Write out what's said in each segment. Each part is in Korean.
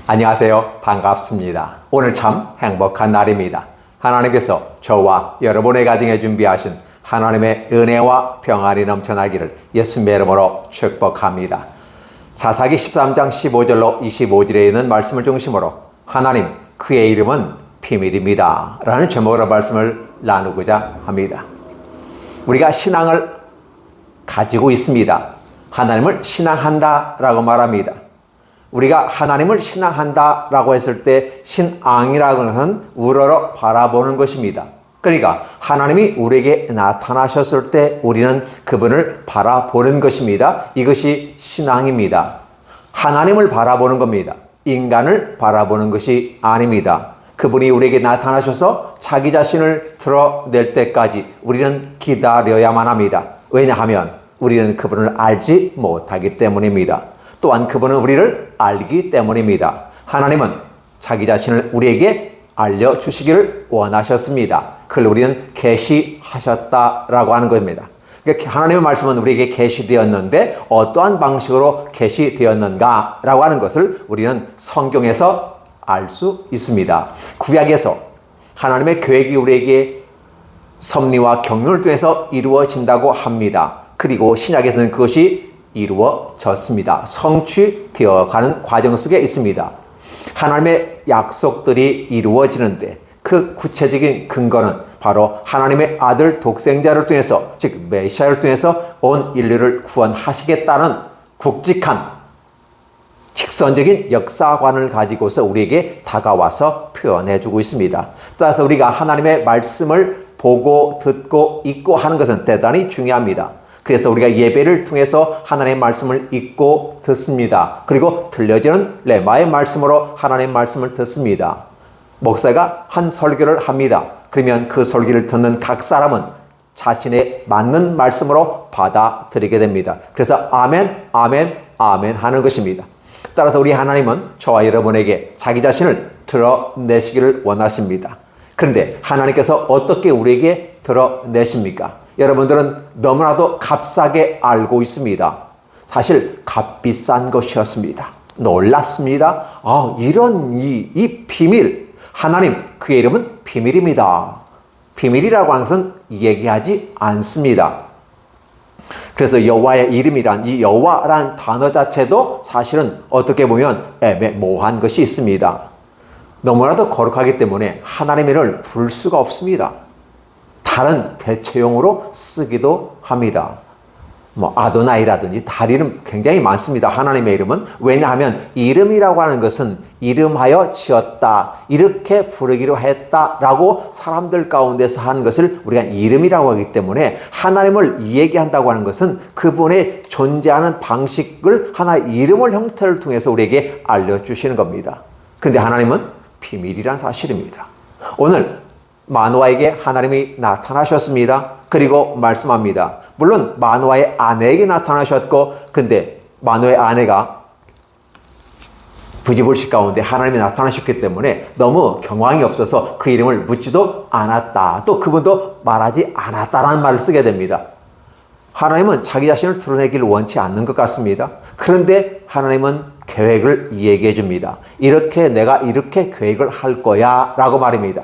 안녕하세요. 반갑습니다. 오늘 참 행복한 날입니다. 하나님께서 저와 여러분의 가정에 준비하신 하나님의 은혜와 평안이 넘쳐나기를 예수님의 이름으로 축복합니다. 사사기 13장 15절로 25절에 있는 말씀을 중심으로 하나님 그의 이름은 비밀입니다 라는 제목으로 말씀을 나누고자 합니다. 우리가 신앙을 가지고 있습니다. 하나님을 신앙한다 라고 말합니다. 우리가 하나님을 신앙한다 라고 했을 때 신앙이라는 것은 우러러 바라보는 것입니다. 그러니까 하나님이 우리에게 나타나셨을 때 우리는 그분을 바라보는 것입니다. 이것이 신앙입니다. 하나님을 바라보는 겁니다. 인간을 바라보는 것이 아닙니다. 그분이 우리에게 나타나셔서 자기 자신을 드러낼 때까지 우리는 기다려야만 합니다. 왜냐하면 우리는 그분을 알지 못하기 때문입니다. 또한 그분은 우리를 알기 때문입니다. 하나님은 자기 자신을 우리에게 알려주시기를 원하셨습니다. 그걸 우리는 계시하셨다라고 하는 것입니다. 그러니까 하나님의 말씀은 우리에게 계시되었는데 어떠한 방식으로 계시되었는가라고 하는 것을 우리는 성경에서 알 수 있습니다. 구약에서 하나님의 계획이 우리에게 섭리와 경륜을 통해서 이루어진다고 합니다. 그리고 신약에서는 그것이 이루어졌습니다. 성취되어 가는 과정 속에 있습니다. 하나님의 약속들이 이루어지는데 그 구체적인 근거는 바로 하나님의 아들 독생자를 통해서, 즉 메시아를 통해서 온 인류를 구원하시겠다는 굵직한 직선적인 역사관을 가지고서 우리에게 다가와서 표현해주고 있습니다. 따라서 우리가 하나님의 말씀을 보고 듣고 읽고 하는 것은 대단히 중요합니다. 그래서 우리가 예배를 통해서 하나님의 말씀을 읽고 듣습니다. 그리고 들려지는 레마의 말씀으로 하나님의 말씀을 듣습니다. 목사가 한 설교를 합니다. 그러면 그 설교를 듣는 각 사람은 자신의 맞는 말씀으로 받아들이게 됩니다. 그래서 아멘, 아멘, 아멘 하는 것입니다. 따라서 우리 하나님은 저와 여러분에게 자기 자신을 드러내시기를 원하십니다. 그런데 하나님께서 어떻게 우리에게 드러내십니까? 여러분들은 너무나도 값싸게 알고 있습니다. 사실 값비싼 것이었습니다. 놀랐습니다. 이런 이 비밀, 하나님 그의 이름은 비밀입니다. 비밀이라고 하는 것은 얘기하지 않습니다. 그래서 여호와의 이름이란 이 여호와라는 단어 자체도 사실은 어떻게 보면 애매모호한 것이 있습니다. 너무나도 거룩하기 때문에 하나님의 이름을 부를 수가 없습니다. 다른 대체용으로 쓰기도 합니다. 아도나이라든지 다른 이름 굉장히 많습니다. 하나님의 이름은. 왜냐하면 이름이라고 하는 것은 이름하여 지었다, 이렇게 부르기로 했다라고 사람들 가운데서 하는 것을 우리가 이름이라고 하기 때문에 하나님을 얘기한다고 하는 것은 그분의 존재하는 방식을 하나의 이름을 형태를 통해서 우리에게 알려주시는 겁니다. 그런데 하나님은 비밀이란 사실입니다. 오늘 마노아에게 하나님이 나타나셨습니다. 그리고 말씀합니다. 물론 마노아의 아내에게 나타나셨고, 근데 마노아의 아내가 부지불식 가운데 하나님이 나타나셨기 때문에 너무 경황이 없어서 그 이름을 묻지도 않았다. 또 그분도 말하지 않았다라는 말을 쓰게 됩니다. 하나님은 자기 자신을 드러내기를 원치 않는 것 같습니다. 그런데 하나님은 계획을 얘기해 줍니다. 내가 이렇게 계획을 할 거야 라고 말입니다.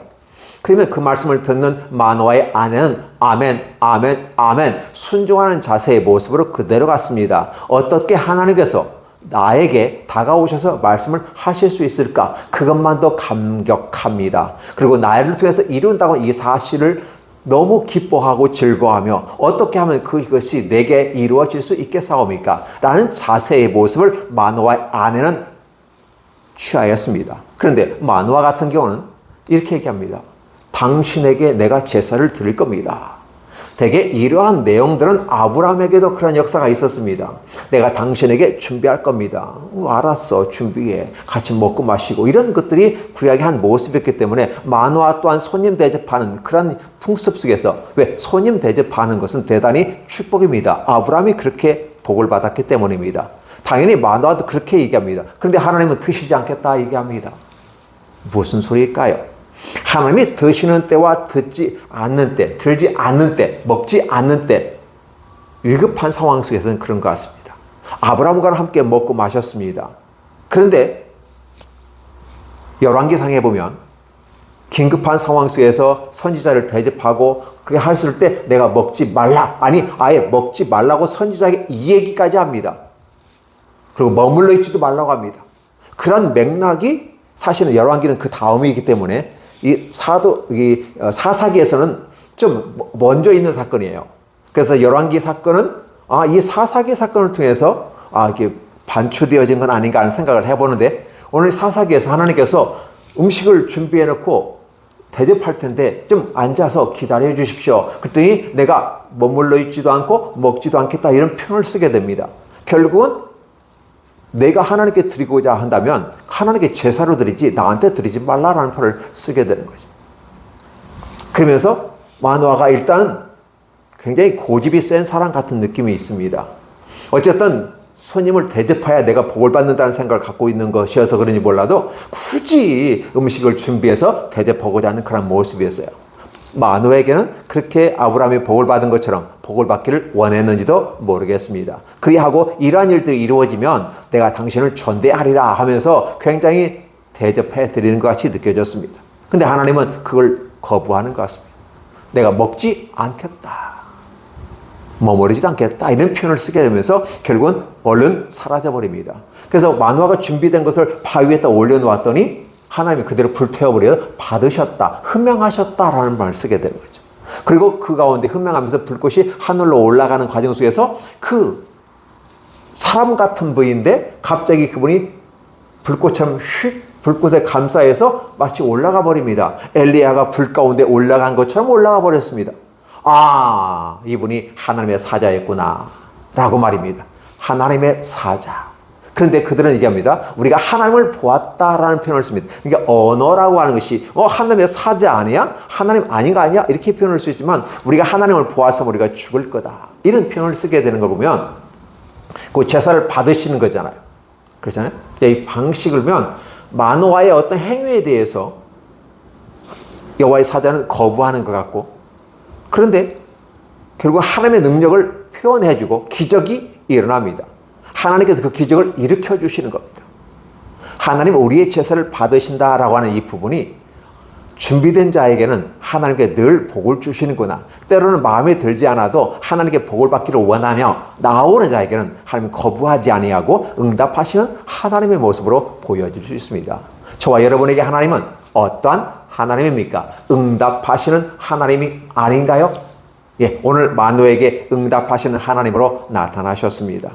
그러면 그 말씀을 듣는 마노아의 아내는 아멘, 아멘, 아멘 순종하는 자세의 모습으로 그대로 갔습니다. 어떻게 하나님께서 나에게 다가오셔서 말씀을 하실 수 있을까? 그것만도 감격합니다. 그리고 나를 통해서 이룬다고 이 사실을 너무 기뻐하고 즐거워하며 어떻게 하면 그것이 내게 이루어질 수 있겠사옵니까? 라는 자세의 모습을 마노아의 아내는 취하였습니다. 그런데 마노아 같은 경우는 이렇게 얘기합니다. 당신에게 내가 제사를 드릴 겁니다. 대개 이러한 내용들은 아브라함에게도 그런 역사가 있었습니다. 내가 당신에게 준비할 겁니다. 알았어, 준비해. 같이 먹고 마시고. 이런 것들이 구약의 한 모습이었기 때문에 마노아 또한 손님 대접하는 그런 풍습 속에서, 왜? 손님 대접하는 것은 대단히 축복입니다. 아브라함이 그렇게 복을 받았기 때문입니다. 당연히 마노아도 그렇게 얘기합니다. 그런데 하나님은 드시지 않겠다 얘기합니다. 무슨 소리일까요? 하나님이 드시는 때와 듣지 않는 때, 들지 않는 때, 먹지 않는 때, 위급한 상황 속에서는 그런 것 같습니다. 아브라함과 함께 먹고 마셨습니다. 그런데 열왕기상에 보면 긴급한 상황 속에서 선지자를 대접하고 그렇게 했을 때 내가 먹지 말라, 아니 아예 먹지 말라고 선지자에게 이 얘기까지 합니다. 그리고 머물러 있지도 말라고 합니다. 그런 맥락이 사실은 열왕기는 그 다음이기 때문에 이 사사기에서는 좀 먼저 있는 사건이에요. 그래서 열왕기 사건은 이 사사기 사건을 통해서 이게 반추되어진 건 아닌가 하는 생각을 해보는데, 오늘 사사기에서 하나님께서 음식을 준비해 놓고 대접할 텐데 좀 앉아서 기다려 주십시오. 그랬더니 내가 머물러 있지도 않고 먹지도 않겠다, 이런 표현을 쓰게 됩니다. 결국은 내가 하나님께 드리고자 한다면 하나님께 제사로 드리지 나한테 드리지 말라라는 표현을 쓰게 되는 거죠. 그러면서 마노아가 일단 굉장히 고집이 센 사람 같은 느낌이 있습니다. 어쨌든 손님을 대접해야 내가 복을 받는다는 생각을 갖고 있는 것이어서 그런지 몰라도 굳이 음식을 준비해서 대접하고자 하는 그런 모습이었어요. 마노에게는 그렇게 아브라함이 복을 받은 것처럼 복을 받기를 원했는지도 모르겠습니다. 그리하고 이러한 일들이 이루어지면 내가 당신을 전대하리라 하면서 굉장히 대접해 드리는 것 같이 느껴졌습니다. 근데 하나님은 그걸 거부하는 것 같습니다. 내가 먹지 않겠다, 머무르지도 않겠다, 이런 표현을 쓰게 되면서 결국은 얼른 사라져버립니다. 그래서 마노아가 준비된 것을 바위 위에다 올려놓았더니 하나님이 그대로 불태워버려 받으셨다, 흠명하셨다라는 말을 쓰게 되는 거죠. 그리고 그 가운데 흠명하면서 불꽃이 하늘로 올라가는 과정 속에서 그 사람 같은 분인데 갑자기 그분이 불꽃처럼 휙 불꽃에 감싸여서 마치 올라가 버립니다. 엘리야가 불 가운데 올라간 것처럼 올라가 버렸습니다. 이분이 하나님의 사자였구나 라고 말입니다. 하나님의 사자. 그런데 그들은 얘기합니다. 우리가 하나님을 보았다라는 표현을 씁니다. 그러니까 언어라고 하는 것이 하나님의 사자 아니야? 하나님 아닌가 아니야? 이렇게 표현할 수 있지만 우리가 하나님을 보아서 우리가 죽을 거다, 이런 표현을 쓰게 되는 걸 보면 그 제사를 받으시는 거잖아요. 그렇잖아요. 이 방식을 보면 마노아의 어떤 행위에 대해서 여호와의 사자는 거부하는 것 같고, 그런데 결국 하나님의 능력을 표현해주고 기적이 일어납니다. 하나님께서 그 기적을 일으켜 주시는 겁니다. 하나님 우리의 제사를 받으신다라고 하는 이 부분이 준비된 자에게는 하나님께 늘 복을 주시는구나. 때로는 마음에 들지 않아도 하나님께 복을 받기를 원하며 나오는 자에게는 하나님 거부하지 아니하고 응답하시는 하나님의 모습으로 보여질 수 있습니다. 저와 여러분에게 하나님은 어떠한 하나님입니까? 응답하시는 하나님이 아닌가요? 오늘 마노에게 응답하시는 하나님으로 나타나셨습니다.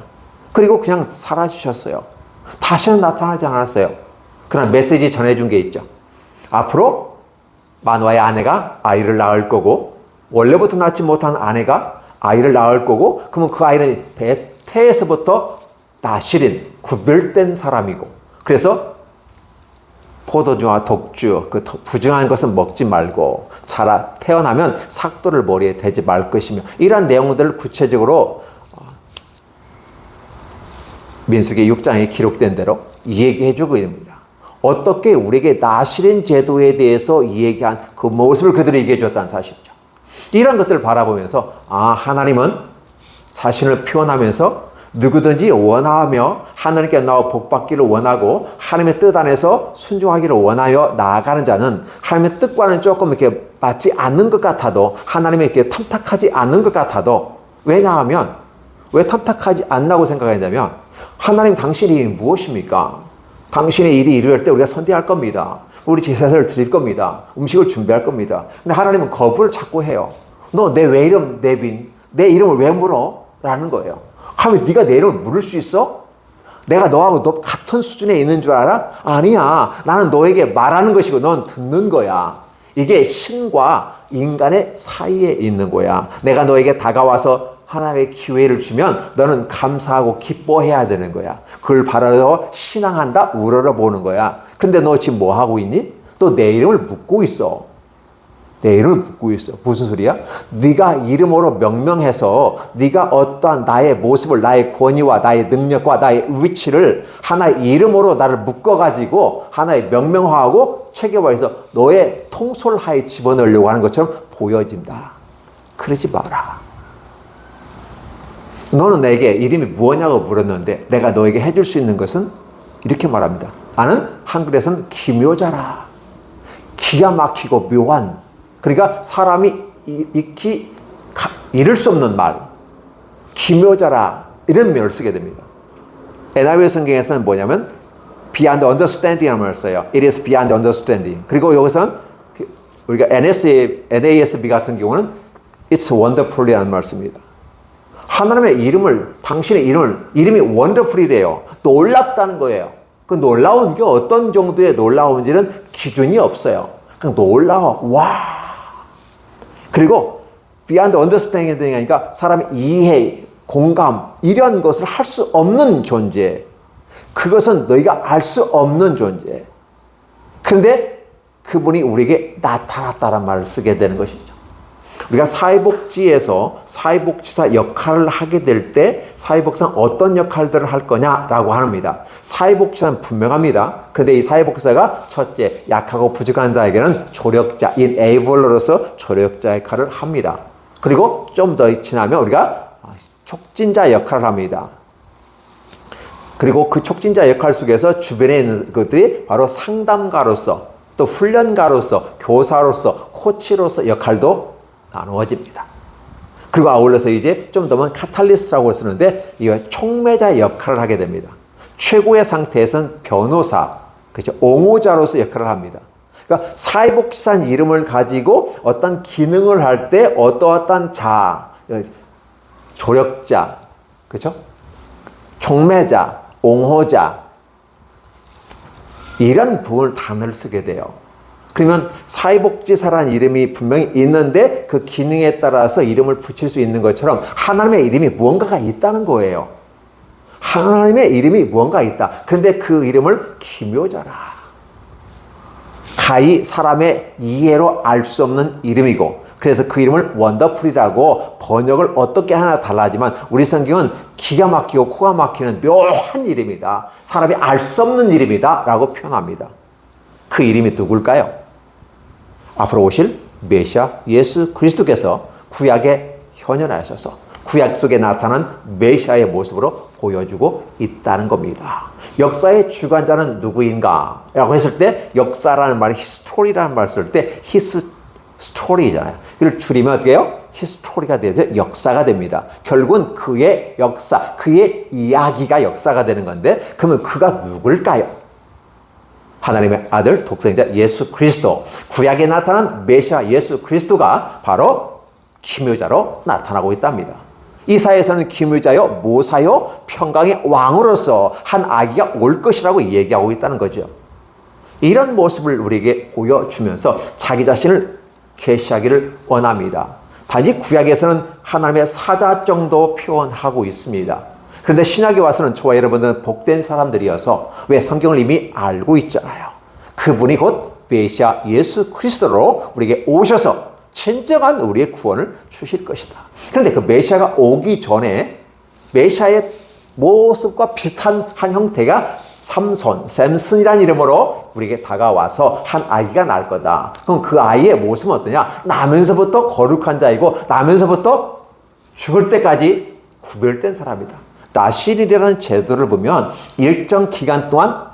그리고 그냥 사라지셨어요. 다시는 나타나지 않았어요. 그러나 메시지 전해준 게 있죠. 앞으로 마노아의 아내가 아이를 낳을 거고, 원래부터 낳지 못한 아내가 아이를 낳을 거고, 그러면 그 아이는 태에서부터 나실인 구별된 사람이고, 그래서 포도주와 독주, 그 부정한 것은 먹지 말고 태어나면 삭도를 머리에 대지 말 것이며, 이러한 내용들을 구체적으로 민수기 6장에 기록된 대로 얘기해 주고 있습니다. 어떻게 우리에게 나실인 제도에 대해서 얘기한 그 모습을 그들이 얘기해 줬다는 사실이죠. 이런 것들을 바라보면서 하나님은 자신을 표현하면서 누구든지 원하며 하나님께 나와 복받기를 원하고 하나님의 뜻 안에서 순종하기를 원하여 나아가는 자는 하나님의 뜻과는 조금 이렇게 맞지 않는 것 같아도, 하나님의 이렇게 탐탁하지 않는 것 같아도, 왜냐하면 왜 탐탁하지 않다고 생각하냐면 하나님 당신이 무엇입니까? 당신의 일이 이루어질 때 우리가 선대할 겁니다. 우리 제사를 드릴 겁니다. 음식을 준비할 겁니다. 근데 하나님은 거부를 자꾸 해요. 너 내 왜 이름 내빈, 내 이름을 왜 물어? 라는 거예요. 하면 네가 내 이름을 물을 수 있어? 내가 너하고 너 같은 수준에 있는 줄 알아? 아니야. 나는 너에게 말하는 것이고 넌 듣는 거야. 이게 신과 인간의 사이에 있는 거야. 내가 너에게 다가와서 하나님의 기회를 주면 너는 감사하고 기뻐해야 되는 거야. 그걸 바라서 신앙한다, 우러러보는 거야. 근데 너 지금 뭐 하고 있니? 너 내 이름을 묻고 있어. 내 이름을 묻고 있어. 무슨 소리야? 네가 이름으로 명명해서 네가 어떠한 나의 모습을, 나의 권위와 나의 능력과 나의 위치를 하나의 이름으로 나를 묶어가지고 하나의 명명화하고 체계화해서 너의 통솔하에 집어넣으려고 하는 것처럼 보여진다. 그러지 마라. 너는 내게 이름이 무엇냐고 물었는데 내가 너에게 해줄 수 있는 것은 이렇게 말합니다. 나는 한글에서는 기묘자라. 기가 막히고 묘한, 그러니까 사람이 익히 이룰 수 없는 말, 기묘자라, 이런 면을 쓰게 됩니다. NIV 성경에서는 뭐냐면 beyond understanding이라는 말을 써요. It is beyond understanding. 그리고 여기서는 우리가 NASB 같은 경우는 It's wonderful이라는 말을 씁니다. 하나님의 이름을, 당신의 이름이 wonderful이래요. 놀랍다는 거예요. 그 놀라운 게 어떤 정도의 놀라운지는 기준이 없어요. 그냥 놀라워. 와. 그리고 beyond understanding이니까 사람이 이해, 공감, 이런 것을 할 수 없는 존재. 그것은 너희가 알 수 없는 존재. 그런데 그분이 우리에게 나타났다는 말을 쓰게 되는 것이죠. 우리가 사회복지에서 사회복지사 역할을 하게 될 때 사회복지사는 어떤 역할들을 할 거냐라고 합니다. 사회복지사는 분명합니다. 그런데 이 사회복지사가 첫째, 약하고 부족한 자에게는 조력자, enabler로서 조력자 역할을 합니다. 그리고 좀 더 지나면 우리가 촉진자 역할을 합니다. 그리고 그 촉진자 역할 속에서 주변에 있는 것들이 바로 상담가로서, 또 훈련가로서, 교사로서, 코치로서 역할도 나누어집니다. 그리고 아울러서 이제 좀 더 보면 카탈리스트라고 쓰는데 이거 촉매자 역할을 하게 됩니다. 최고의 상태에서는 변호사, 그렇죠? 옹호자로서 역할을 합니다. 그러니까 사회복지사는 이름을 가지고 어떤 기능을 할 때 어떠한 자, 조력자, 그렇죠? 촉매자, 옹호자, 이런 부분을 단어를 쓰게 돼요. 그러면 사회복지사라는 이름이 분명히 있는데 그 기능에 따라서 이름을 붙일 수 있는 것처럼 하나님의 이름이 무언가가 있다는 거예요. 하나님의 이름이 무언가 있다. 그런데 그 이름을 기묘자라. 가히 사람의 이해로 알 수 없는 이름이고, 그래서 그 이름을 원더풀이라고 번역을 어떻게 하나 달라지만 우리 성경은 기가 막히고 코가 막히는 묘한 이름이다. 사람이 알 수 없는 이름이다 라고 표현합니다. 그 이름이 누굴까요? 앞으로 오실 메시아 예수 그리스도께서 구약에 현현하셔서 구약 속에 나타난 메시아의 모습으로 보여주고 있다는 겁니다. 역사의 주관자는 누구인가? 라고 했을 때 역사라는 말이 히스토리라는 말을 쓸 때 히스토리잖아요. 이걸 줄이면 어떻게 해요? 히스토리가 돼서 역사가 됩니다. 결국은 그의 역사, 그의 이야기가 역사가 되는 건데 그러면 그가 누굴까요? 하나님의 아들 독생자 예수 그리스도, 구약에 나타난 메시아 예수 그리스도가 바로 기묘자로 나타나고 있답니다. 이사야에서는 기묘자요, 모사요, 평강의 왕으로서 한 아기가 올 것이라고 얘기하고 있다는 거죠. 이런 모습을 우리에게 보여주면서 자기 자신을 계시하기를 원합니다. 단지 구약에서는 하나님의 사자 정도 표현하고 있습니다. 그런데 신약에 와서는 저와 여러분들은 복된 사람들이어서 왜 성경을 이미 알고 있잖아요. 그분이 곧 메시아 예수 그리스도로 우리에게 오셔서 진정한 우리의 구원을 주실 것이다. 그런데 그 메시아가 오기 전에 메시아의 모습과 비슷한 한 형태가 샘슨이라는 이름으로 우리에게 다가와서 한 아기가 날 거다. 그럼 그 아이의 모습은 어떠냐? 나면서부터 거룩한 자이고 나면서부터 죽을 때까지 구별된 사람이다. 나실이라는 제도를 보면 일정 기간 동안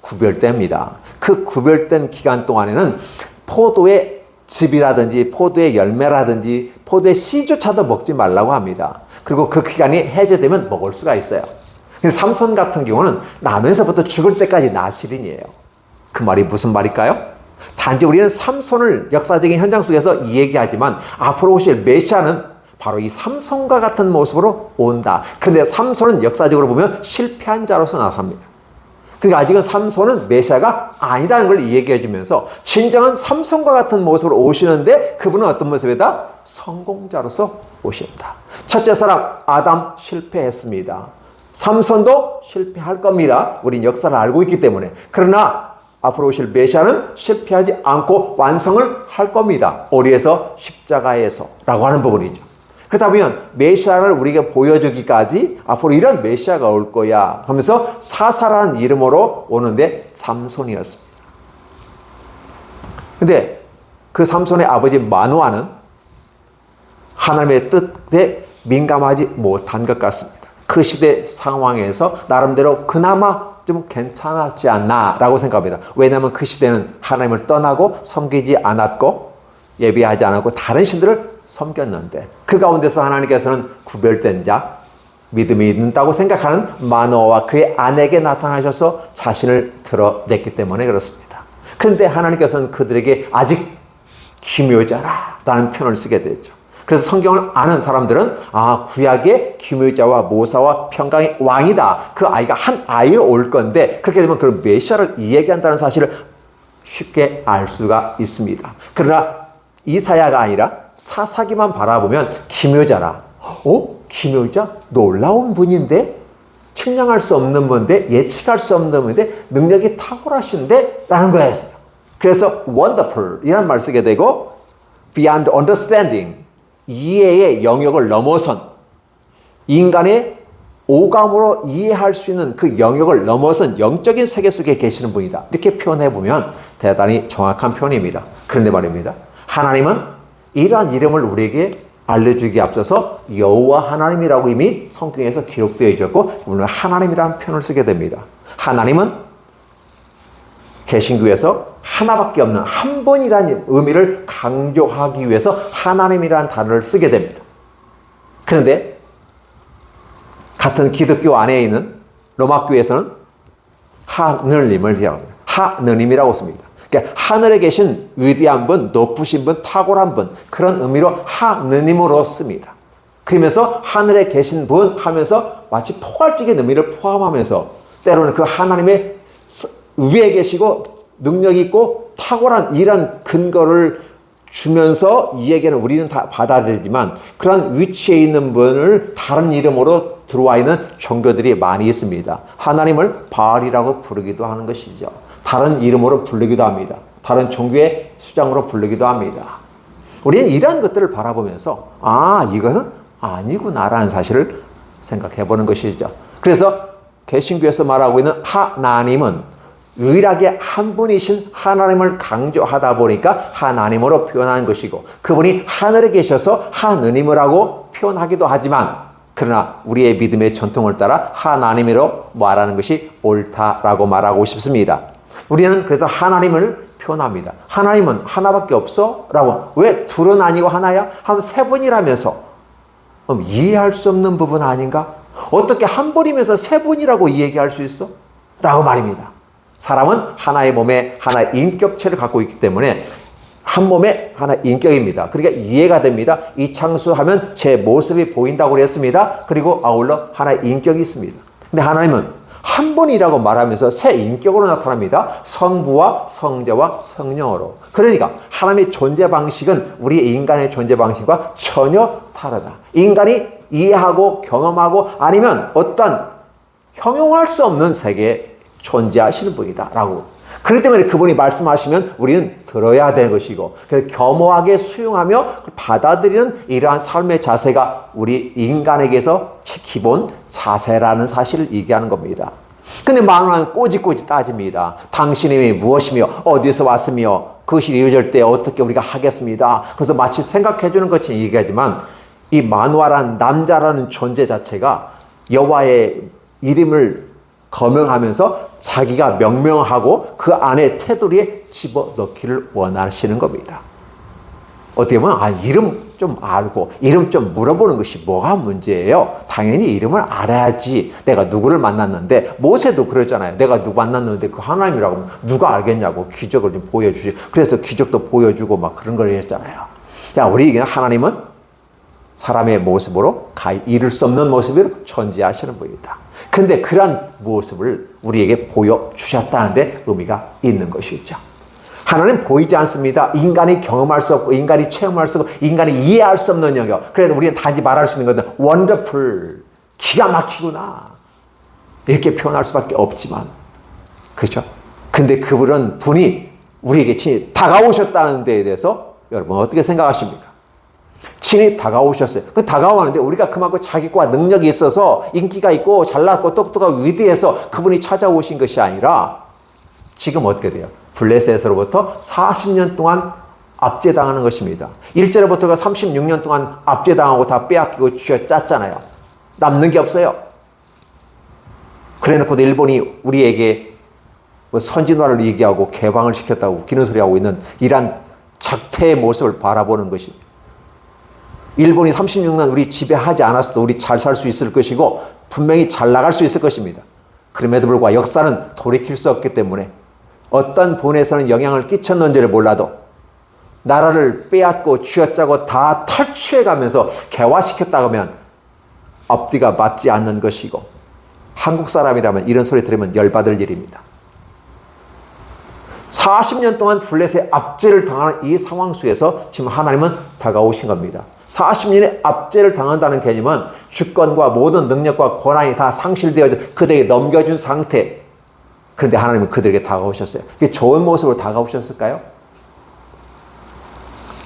구별됩니다. 그 구별된 기간 동안에는 포도의 즙이라든지 포도의 열매라든지 포도의 씨조차도 먹지 말라고 합니다. 그리고 그 기간이 해제되면 먹을 수가 있어요. 삼손 같은 경우는 나면서부터 죽을 때까지 나실인이에요. 그 말이 무슨 말일까요? 단지 우리는 삼손을 역사적인 현장 속에서 얘기하지만 앞으로 오실 메시아는 바로 이 삼손과 같은 모습으로 온다. 근데 삼손은 역사적으로 보면 실패한 자로서 나섭니다. 그러니까 아직은 삼손은 메시아가 아니다는 걸 얘기해 주면서 진정한 삼손과 같은 모습으로 오시는데 그분은 어떤 모습이다? 성공자로서 오신다. 첫째 사람 아담 실패했습니다. 삼손도 실패할 겁니다. 우린 역사를 알고 있기 때문에. 그러나 앞으로 오실 메시아는 실패하지 않고 완성을 할 겁니다. 오리에서 십자가에서 라고 하는 부분이죠. 그렇다 보면 메시아를 우리에게 보여주기까지 앞으로 이런 메시아가 올 거야 하면서 사사라는 이름으로 오는데 삼손이었습니다. 근데 그 삼손의 아버지 마노아는 하나님의 뜻에 민감하지 못한 것 같습니다. 그 시대 상황에서 나름대로 그나마 좀 괜찮았지 않나라고 생각합니다. 왜냐하면 그 시대는 하나님을 떠나고 섬기지 않았고 예배하지 않았고 다른 신들을 섬겼는데 그 가운데서 하나님께서는 구별된 자, 믿음이 있다고 생각하는 마노아와 그의 아내에게 나타나셔서 자신을 드러냈기 때문에 그렇습니다. 그런데 하나님께서는 그들에게 아직 기묘자라는 표현을 쓰게 되죠. 그래서 성경을 아는 사람들은 구약의 기묘자와 모사와 평강의 왕이다. 그 아이가 한 아이로 올 건데 그렇게 되면 그런 메시아를 이야기한다는 사실을 쉽게 알 수가 있습니다. 그러나 이사야가 아니라 사사기만 바라보면 기묘자라. 기묘자? 놀라운 분인데? 측량할 수 없는 분인데? 예측할 수 없는 분인데? 능력이 탁월하신데? 라는 거였어요. 그래서 wonderful 이라는 말을 쓰게 되고 beyond understanding 이해의 영역을 넘어선 인간의 오감으로 이해할 수 있는 그 영역을 넘어선 영적인 세계 속에 계시는 분이다. 이렇게 표현해보면 대단히 정확한 표현입니다. 그런데 말입니다. 하나님은 이러한 이름을 우리에게 알려주기에 앞서서 여호와 하나님이라고 이미 성경에서 기록되어 있었고 오늘 하나님이라는 표현을 쓰게 됩니다. 하나님은 개신교에서 하나밖에 없는 한 분이라는 의미를 강조하기 위해서 하나님이라는 단어를 쓰게 됩니다. 그런데 같은 기독교 안에 있는 로마교에서는 하느님을 기억합니다. 하느님이라고 씁니다. 그러니까 하늘에 계신 위대한 분, 높으신 분, 탁월한 분 그런 의미로 하느님으로 씁니다. 그러면서 하늘에 계신 분 하면서 마치 포괄적인 의미를 포함하면서 때로는 그 하나님의 위에 계시고 능력 있고 탁월한 이런 근거를 주면서 이 얘기는 우리는 다 받아들이지만 그런 위치에 있는 분을 다른 이름으로 들어와 있는 종교들이 많이 있습니다. 하나님을 바알이라고 부르기도 하는 것이죠. 다른 이름으로 부르기도 합니다. 다른 종교의 수장으로 부르기도 합니다. 우리는 이러한 것들을 바라보면서 이것은 아니구나라는 사실을 생각해 보는 것이죠. 그래서 개신교에서 말하고 있는 하나님은 유일하게 한 분이신 하나님을 강조하다 보니까 하나님으로 표현하는 것이고 그분이 하늘에 계셔서 하느님이라고 표현하기도 하지만 그러나 우리의 믿음의 전통을 따라 하나님으로 말하는 것이 옳다라고 말하고 싶습니다. 우리는 그래서 하나님을 표현합니다. 하나님은 하나밖에 없어? 라고. 왜 둘은 아니고 하나야? 한 세 분이라면서. 그럼 이해할 수 없는 부분 아닌가? 어떻게 한 분이면서 세 분이라고 얘기할 수 있어? 라고 말입니다. 사람은 하나의 몸에 하나의 인격체를 갖고 있기 때문에 한 몸에 하나의 인격입니다. 그러니까 이해가 됩니다. 이창수하면 제 모습이 보인다고 그랬습니다. 그리고 아울러 하나의 인격이 있습니다. 근데 하나님은 한 분이라고 말하면서 새 인격으로 나타납니다. 성부와 성자와 성령으로. 그러니까 하나님의 존재 방식은 우리 인간의 존재 방식과 전혀 다르다. 인간이 이해하고 경험하고 아니면 어떤 형용할 수 없는 세계에 존재하시는 분이다 라고. 그렇기 때문에 그분이 말씀하시면 우리는 들어야 되는 것이고 그래서 겸허하게 수용하며 받아들이는 이러한 삶의 자세가 우리 인간에게서 기본 자세라는 사실을 얘기하는 겁니다. 근데 많은 꼬집꼬집 따집니다. 당신이 무엇이며 어디서 왔으며 그것이 이루어질 때 어떻게 우리가 하겠습니다. 그래서 마치 생각해 주는 것처럼 얘기하지만 이 마누아라는 남자라는 존재 자체가 여호와의 이름을 거명하면서 자기가 명명하고 그 안에 테두리에 집어넣기를 원하시는 겁니다. 어떻게 보면 이름 좀 알고 이름 좀 물어보는 것이 뭐가 문제예요? 당연히 이름을 알아야지. 내가 누구를 만났는데 모세도 그러잖아요. 내가 누구 만났는데 그 하나님이라고 누가 알겠냐고 기적을 좀 보여주시. 그래서 기적도 보여주고 막 그런 걸 했잖아요. 자, 우리에게는 하나님은 사람의 모습으로 이룰 수 없는 모습으로 존재하시는 분이다. 근데 그러한 모습을 우리에게 보여주셨다는데 의미가 있는 것이죠. 하나님 보이지 않습니다. 인간이 경험할 수 없고 인간이 체험할 수 없고 인간이 이해할 수 없는 영역. 그래서 우리는 단지 말할 수 있는 것은 원더풀, 기가 막히구나 이렇게 표현할 수밖에 없지만 그렇죠? 근데 분이 우리에게 친히 다가오셨다는 데에 대해서 여러분 어떻게 생각하십니까? 친히 다가오셨어요. 그 다가오는데 우리가 그만큼 자기과 능력이 있어서 인기가 있고 잘났고 똑똑하고 위대해서 그분이 찾아오신 것이 아니라 지금 어떻게 돼요? 블레셋으로부터 40년 동안 압제당하는 것입니다. 1절부터가 36년 동안 압제당하고 다 빼앗기고 쥐어짰잖아요. 남는 게 없어요. 그래놓고도 일본이 우리에게 뭐 선진화를 얘기하고 개방을 시켰다고 웃기는 소리 하고 있는 이러한 작태의 모습을 바라보는 것입니다. 일본이 36년 우리 지배하지 않았어도 우리 잘 살 수 있을 것이고 분명히 잘 나갈 수 있을 것입니다. 그럼에도 불구하고 역사는 돌이킬 수 없기 때문에 어떤 분에서는 영향을 끼쳤는지를 몰라도 나라를 빼앗고 쥐어짜고 다 탈취해가면서 개화시켰다고 하면 앞뒤가 맞지 않는 것이고 한국 사람이라면 이런 소리 들으면 열받을 일입니다. 40년 동안 블레셋의 압제를 당하는 이 상황 속에서 지금 하나님은 다가오신 겁니다. 40년의 압제를 당한다는 개념은 주권과 모든 능력과 권한이 다 상실되어져 그들에게 넘겨준 상태. 그런데 하나님은 그들에게 다가오셨어요. 그게 좋은 모습으로 다가오셨을까요?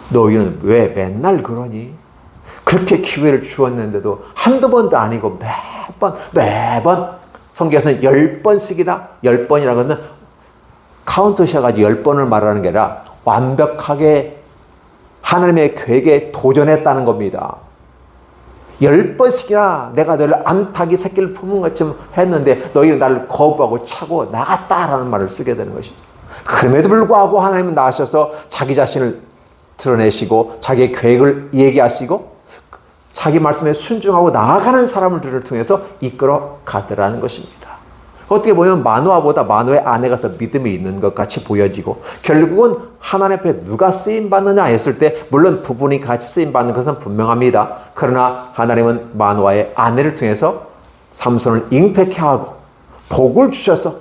너희는 왜 맨날 그러니? 그렇게 기회를 주었는데도 한두 번도 아니고 매번 성경에서는 10번씩이다. 10번이라고 하는 카운트 셔가지고 10번을 말하는 게 아니라 완벽하게 하나님의 계획에 도전했다는 겁니다. 10번씩이나 내가 너를 암탉이 새끼를 품은 것처럼 했는데 너희는 나를 거부하고 차고 나갔다라는 말을 쓰게 되는 것이죠. 그럼에도 불구하고 하나님은 나오셔서 자기 자신을 드러내시고 자기의 계획을 얘기하시고 자기 말씀에 순종하고 나아가는 사람들을 통해서 이끌어 가더라는 것입니다. 어떻게 보면 마노아보다 마노의 아내가 더 믿음이 있는 것 같이 보여지고 결국은 하나님 앞에 누가 쓰임받느냐 했을 때 물론 부부니 같이 쓰임받는 것은 분명합니다. 그러나 하나님은 마노아의 아내를 통해서 삼손을 잉태케 하고 복을 주셔서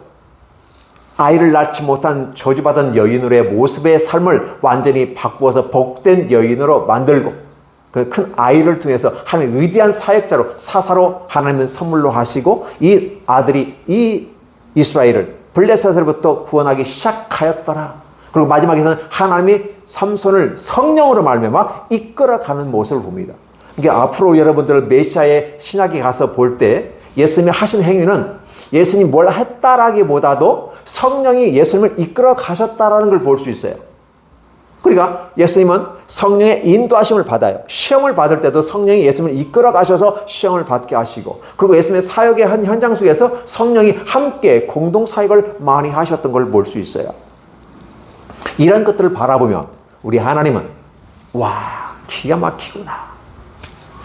아이를 낳지 못한 저주받은 여인으로의 모습의 삶을 완전히 바꾸어서 복된 여인으로 만들고 그 큰 아이를 통해서 하나님의 위대한 사역자로 사사로 하나님은 선물로 하시고 이 아들이 이 이스라엘을 블레셋으로부터 구원하기 시작하였더라. 그리고 마지막에서는 하나님이 삼손을 성령으로 말미암아 이끌어가는 모습을 봅니다. 이게 앞으로 여러분들 메시아의 신학에 가서 볼 때 예수님이 하신 행위는 예수님이 뭘 했다라기보다도 성령이 예수님을 이끌어 가셨다라는 걸 볼 수 있어요. 그러니까 예수님은 성령의 인도하심을 받아요. 시험을 받을 때도 성령이 예수님을 이끌어 가셔서 시험을 받게 하시고 그리고 예수님의 사역의 한 현장 속에서 성령이 함께 공동 사역을 많이 하셨던 걸 볼 수 있어요. 이런 것들을 바라보면 우리 하나님은 와 기가 막히구나.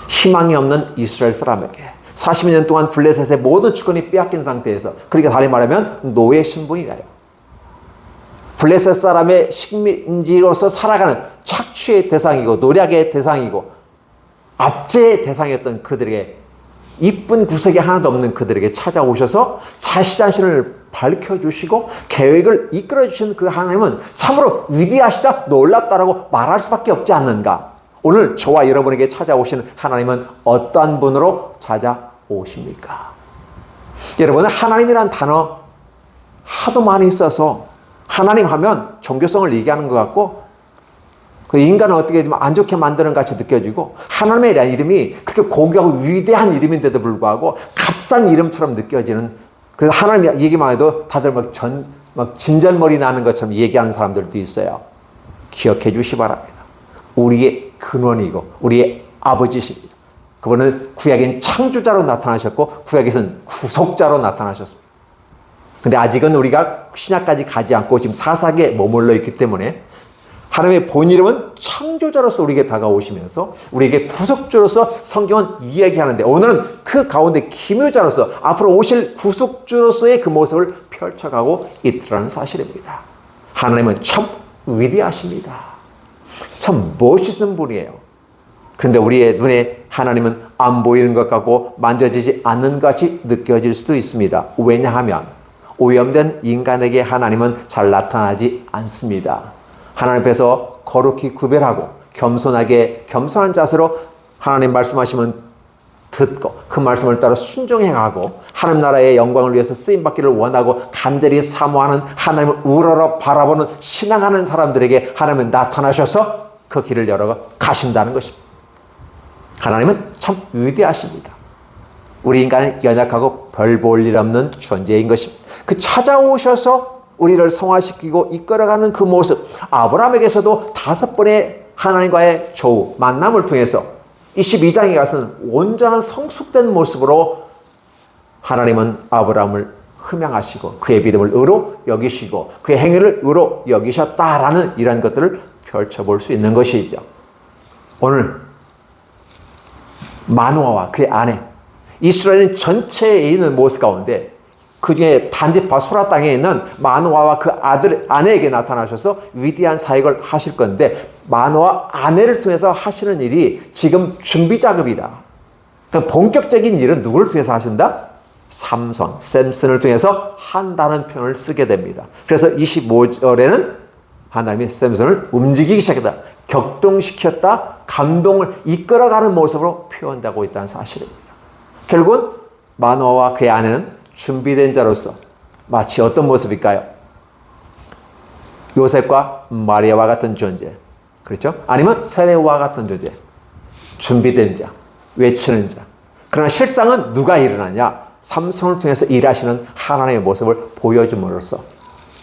희망이 없는 이스라엘 사람에게 40년 동안 블레셋의 모든 주권이 빼앗긴 상태에서 그러니까 다시 말하면 노예 신분이래요. 블레셋 사람의 식민지로서 살아가는 착취의 대상이고 노략의 대상이고 압제의 대상이었던 그들에게 이쁜 구석이 하나도 없는 그들에게 찾아오셔서 자신을 밝혀주시고 계획을 이끌어주신 그 하나님은 참으로 위대하시다 놀랍다라고 말할 수밖에 없지 않는가. 오늘 저와 여러분에게 찾아오시는 하나님은 어떠한 분으로 찾아오십니까? 여러분 하나님이란 단어 하도 많이 써서 하나님 하면 종교성을 얘기하는 것 같고 그 인간을 어떻게 좀 안 좋게 만드는 것 같이 느껴지고 하나님의 이름이 그렇게 고귀하고 위대한 이름인데도 불구하고 값싼 이름처럼 느껴지는 그 하나님 얘기만 해도 다들 막 진절머리 나는 것처럼 얘기하는 사람들도 있어요. 기억해 주시 바랍니다. 우리의 근원이고 우리의 아버지십니다. 그분은 구약엔 창조자로 나타나셨고 구약에서는 구속자로 나타나셨습니다. 근데 아직은 우리가 신약까지 가지 않고 지금 사사기에 머물러 있기 때문에 하나님의 본 이름은 창조자로서 우리에게 다가오시면서 우리에게 구속주로서 성경은 이야기하는데 오늘은 그 가운데 기묘자로서 앞으로 오실 구속주로서의 그 모습을 펼쳐가고 있다는 사실입니다. 하나님은 참 위대하십니다. 참 멋있는 분이에요. 그런데 우리의 눈에 하나님은 안 보이는 것 같고 만져지지 않는 것 같이 느껴질 수도 있습니다. 왜냐하면 오염된 인간에게 하나님은 잘 나타나지 않습니다. 하나님 앞에서 거룩히 구별하고 겸손하게 겸손한 자세로 하나님 말씀하시면 듣고 그 말씀을 따라 순종해가고 하나님 나라의 영광을 위해서 쓰임받기를 원하고 간절히 사모하는 하나님을 우러러 바라보는 신앙하는 사람들에게 하나님은 나타나셔서 그 길을 열어 가신다는 것입니다. 하나님은 참 위대하십니다. 우리 인간은 연약하고 별 볼 일 없는 존재인 것입니다. 그 찾아오셔서 우리를 성화시키고 이끌어가는 그 모습, 아브라함에게서도 5번의 하나님과의 조우, 만남을 통해서 22장에 가서는 온전한 성숙된 모습으로 하나님은 아브라함을 흠양하시고 그의 믿음을 의로 여기시고 그의 행위를 의로 여기셨다라는 이런 것들을 펼쳐볼 수 있는 것이죠. 오늘 마노아와 그의 아내, 이스라엘 전체에 있는 모습 가운데 그 중에 단지 바소라 땅에 있는 마노아와 그 아내에게 나타나셔서 위대한 사역을 하실 건데, 마노아 아내를 통해서 하시는 일이 지금 준비 작업이다. 그러니까 본격적인 일은 누구를 통해서 하신다? 샘슨을 통해서 한다는 표현을 쓰게 됩니다. 그래서 25절에는 하나님이 샘슨을 움직이기 시작했다. 격동시켰다. 감동을 이끌어가는 모습으로 표현하고 있다는 사실입니다. 결국은 마노아와 그의 아내는 준비된 자로서 마치 어떤 모습일까요? 요셉과 마리아와 같은 존재. 그렇죠? 아니면 세례와 같은 존재. 준비된 자, 외치는 자. 그러나 실상은 누가 일어나냐? 삼손을 통해서 일하시는 하나님의 모습을 보여줌으로써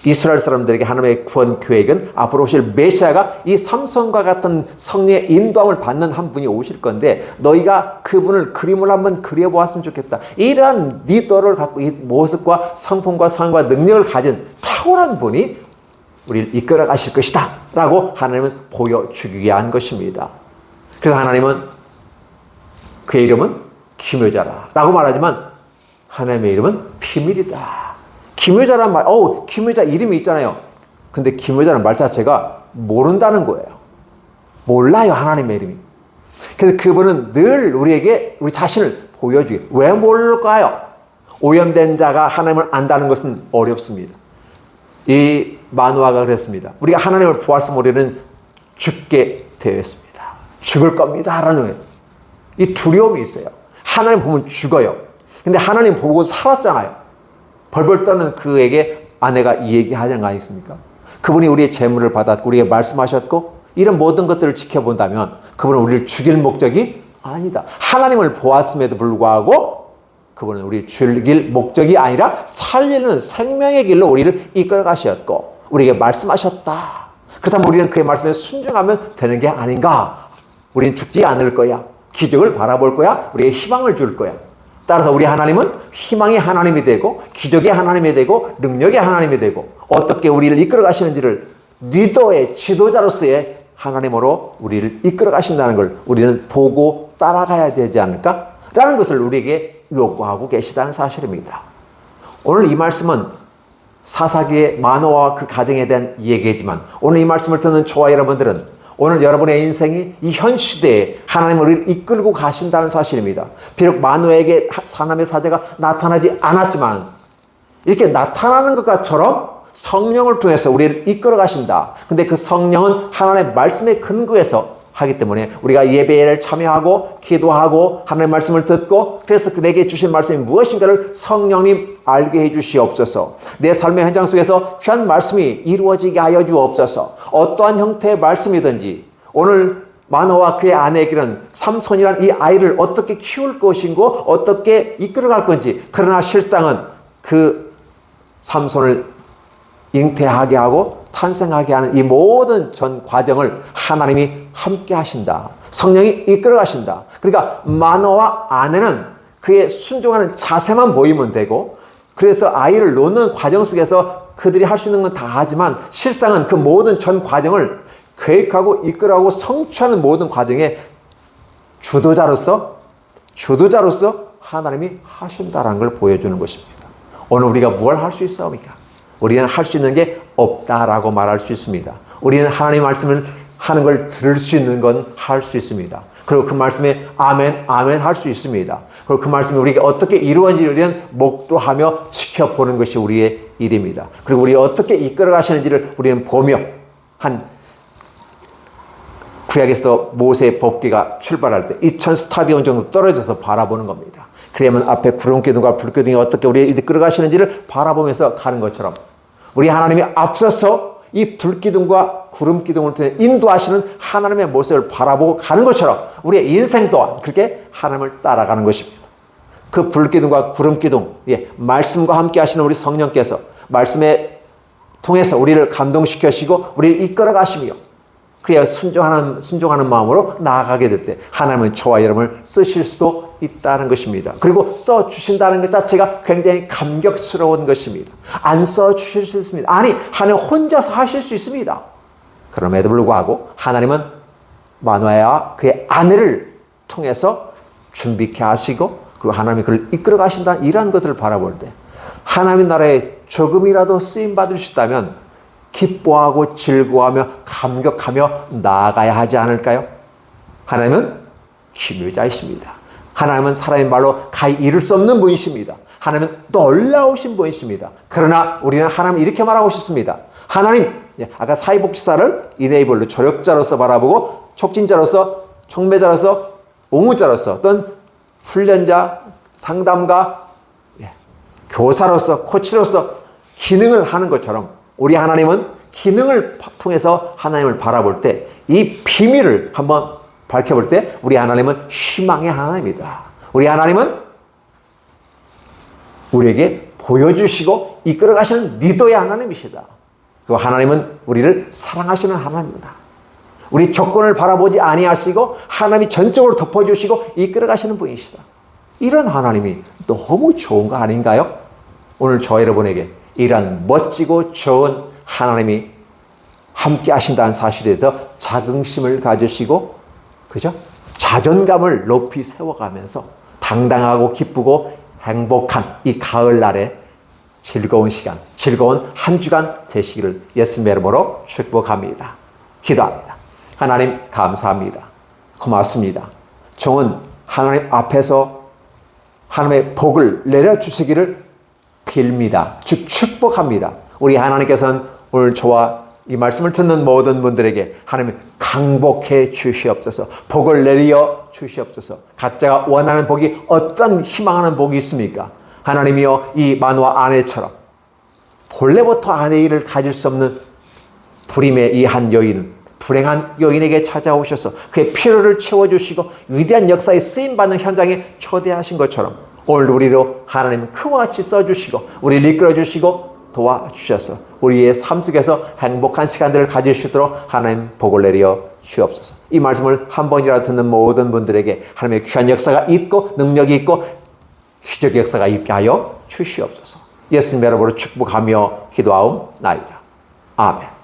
이스라엘 사람들에게 하나님의 구원 계획은 앞으로 오실 메시아가 이 삼손과 같은 성령의 인도함을 받는 한 분이 오실 건데, 너희가 그분을 그림을 한번 그려보았으면 좋겠다. 이러한 리더를 갖고 이 모습과 성품과 성과 능력을 가진 탁월한 분이 우리를 이끌어 가실 것이다 라고 하나님은 보여주기 위한 것입니다. 그래서 하나님은 그의 이름은 기묘자라 라고 말하지만 하나님의 이름은 비밀이다. 기묘자란 말, 기묘자 이름이 있잖아요. 근데 기묘자라는 말 자체가 모른다는 거예요. 몰라요, 하나님의 이름이. 그래서 그분은 늘 우리에게 우리 자신을 보여주기. 왜 모를까요? 오염된 자가 하나님을 안다는 것은 어렵습니다. 이 마노아가 그랬습니다. 우리가 하나님을 보았으면 우리는 죽게 되었습니다. 죽을 겁니다. 라는 거예요. 이 두려움이 있어요. 하나님 보면 죽어요. 근데 하나님 보고 살았잖아요. 벌벌 떠는 그에게 아내가 이 얘기 하는 거 아니겠습니까? 그분이 우리의 재물을 받았고 우리에게 말씀하셨고 이런 모든 것들을 지켜본다면 그분은 우리를 죽일 목적이 아니다. 하나님을 보았음에도 불구하고 그분은 우리를 죽일 목적이 아니라 살리는 생명의 길로 우리를 이끌어 가셨고 우리에게 말씀하셨다. 그렇다면 우리는 그의 말씀에 순종하면 되는 게 아닌가? 우리는 죽지 않을 거야. 기적을 바라볼 거야. 우리에게 희망을 줄 거야. 따라서 우리 하나님은 희망의 하나님이 되고 기적의 하나님이 되고 능력의 하나님이 되고 어떻게 우리를 이끌어 가시는지를 리더의 지도자로서의 하나님으로 우리를 이끌어 가신다는 걸 우리는 보고 따라가야 되지 않을까? 라는 것을 우리에게 요구하고 계시다는 사실입니다. 오늘 이 말씀은 사사기의 마노아와 그 가정에 대한 얘기이지만 오늘 이 말씀을 듣는 저와 여러분들은 오늘 여러분의 인생이 이 현 시대에 하나님을 우리를 이끌고 가신다는 사실입니다. 비록 마노아에게 하나님의 사자가 나타나지 않았지만 이렇게 나타나는 것처럼 성령을 통해서 우리를 이끌어 가신다. 근데 그 성령은 하나님의 말씀에 근거해서 하기 때문에 우리가 예배를 참여하고 기도하고 하나님의 말씀을 듣고 그래서 내게 주신 말씀이 무엇인가를 성령님 알게 해 주시옵소서. 내 삶의 현장 속에서 귀한 말씀이 이루어지게 하여 주옵소서. 어떠한 형태의 말씀이든지 오늘 마노아와 그의 아내에게는 삼손이란 이 아이를 어떻게 키울 것인고 어떻게 이끌어갈 건지, 그러나 실상은 그 삼손을 잉태하게 하고 탄생하게 하는 이 모든 전 과정을 하나님이 함께 하신다. 성령이 이끌어 가신다. 그러니까 마노아와 아내는 그의 순종하는 자세만 보이면 되고, 그래서 아이를 놓는 과정 속에서 그들이 할 수 있는 건 다 하지만 실상은 그 모든 전 과정을 계획하고 이끌어가고 성취하는 모든 과정에 주도자로서 하나님이 하신다는 걸 보여주는 것입니다. 오늘 우리가 뭘 할 수 있습니까? 우리는 할 수 있는 게 없다라고 말할 수 있습니다. 우리는 하나님의 말씀을 하는 걸 들을 수 있는 건 할 수 있습니다. 그리고 그 말씀에 아멘, 아멘 할 수 있습니다. 그리고 그 말씀이 우리에게 어떻게 이루어지는지 우리는 목도하며 지켜보는 것이 우리의 일입니다. 그리고 우리 어떻게 이끌어 가시는지를 우리는 보며 한 구약에서도 모세의 법궤가 출발할 때 2000 스타디온 정도 떨어져서 바라보는 겁니다. 그러면 앞에 구름기둥과 불기둥이 어떻게 우리를 이끌어 가시는지를 바라보면서 가는 것처럼 우리 하나님이 앞서서 이 불기둥과 구름기둥을 통해 인도하시는 하나님의 모습을 바라보고 가는 것처럼 우리의 인생 또한 그렇게 하나님을 따라가는 것입니다. 그 불기둥과 구름기둥, 말씀과 함께 하시는 우리 성령께서 말씀에 통해서 우리를 감동시키시고 우리를 이끌어 가시며 그래야 순종하는 마음으로 나아가게 될 때 하나님은 저와 여러분을 쓰실 수도 있다는 것입니다. 그리고 써주신다는 것 자체가 굉장히 감격스러운 것입니다. 안 써주실 수 있습니다. 아니, 하나님 혼자서 하실 수 있습니다. 그럼에도 불구하고 하나님은 마누아와 그의 아내를 통해서 준비케 하시고 그리고 하나님이 그를 이끌어 가신다, 이러한 것들을 바라볼 때 하나님 나라에 조금이라도 쓰임받을 수 있다면 기뻐하고 즐거워하며 감격하며 나아가야 하지 않을까요? 하나님은 기묘자이십니다. 하나님은 사람의 말로 가히 이룰 수 없는 분이십니다. 하나님은 놀라우신 분이십니다. 그러나 우리는 하나님 이렇게 말하고 싶습니다. 하나님, 아까 사회복지사를 이네이블로 조력자로서 바라보고 촉진자로서, 촉매자로서, 옹호자로서 어떤 훈련자, 상담가, 교사로서, 코치로서 기능을 하는 것처럼 우리 하나님은 기능을 통해서 하나님을 바라볼 때 이 비밀을 한번 밝혀볼 때 우리 하나님은 희망의 하나님이다. 우리 하나님은 우리에게 보여주시고 이끌어가시는 리더의 하나님이시다. 그 하나님은 우리를 사랑하시는 하나님이다. 우리 조건을 바라보지 아니하시고 하나님이 전적으로 덮어주시고 이끌어가시는 분이시다. 이런 하나님이 너무 좋은 거 아닌가요? 오늘 저 여러분에게 이런 멋지고 좋은 하나님이 함께 하신다는 사실에 대해서 자긍심을 가지시고, 그죠? 자존감을 높이 세워가면서 당당하고 기쁘고 행복한 이 가을날에 즐거운 시간, 즐거운 한 주간 되시기를 예수님의 이름으로 축복합니다. 기도합니다. 하나님 감사합니다. 고맙습니다. 종은 하나님 앞에서 하나님의 복을 내려주시기를 빌니다. 즉 축복합니다. 우리 하나님께서는 오늘 저와 이 말씀을 듣는 모든 분들에게 하나님 강복해 주시옵소서, 복을 내려 주시옵소서. 각자가 원하는 복이 어떤 희망하는 복이 있습니까? 하나님이여, 이 마누아 아내처럼 본래부터 아내 일을 가질 수 없는 불임의 이 한 여인은 불행한 여인에게 찾아오셔서 그의 필요를 채워주시고 위대한 역사에 쓰임받는 현장에 초대하신 것처럼 오늘 우리로 하나님은 그와 같이 써주시고 우리를 이끌어주시고 도와주셔서 우리의 삶 속에서 행복한 시간들을 가질 수 있도록 하나님 복을 내려 주옵소서. 이 말씀을 한 번이라도 듣는 모든 분들에게 하나님의 귀한 역사가 있고 능력이 있고 기적의 역사가 있게 하여 주시옵소서. 예수님의 이름으로 축복하며 기도하옵나이다. 아멘.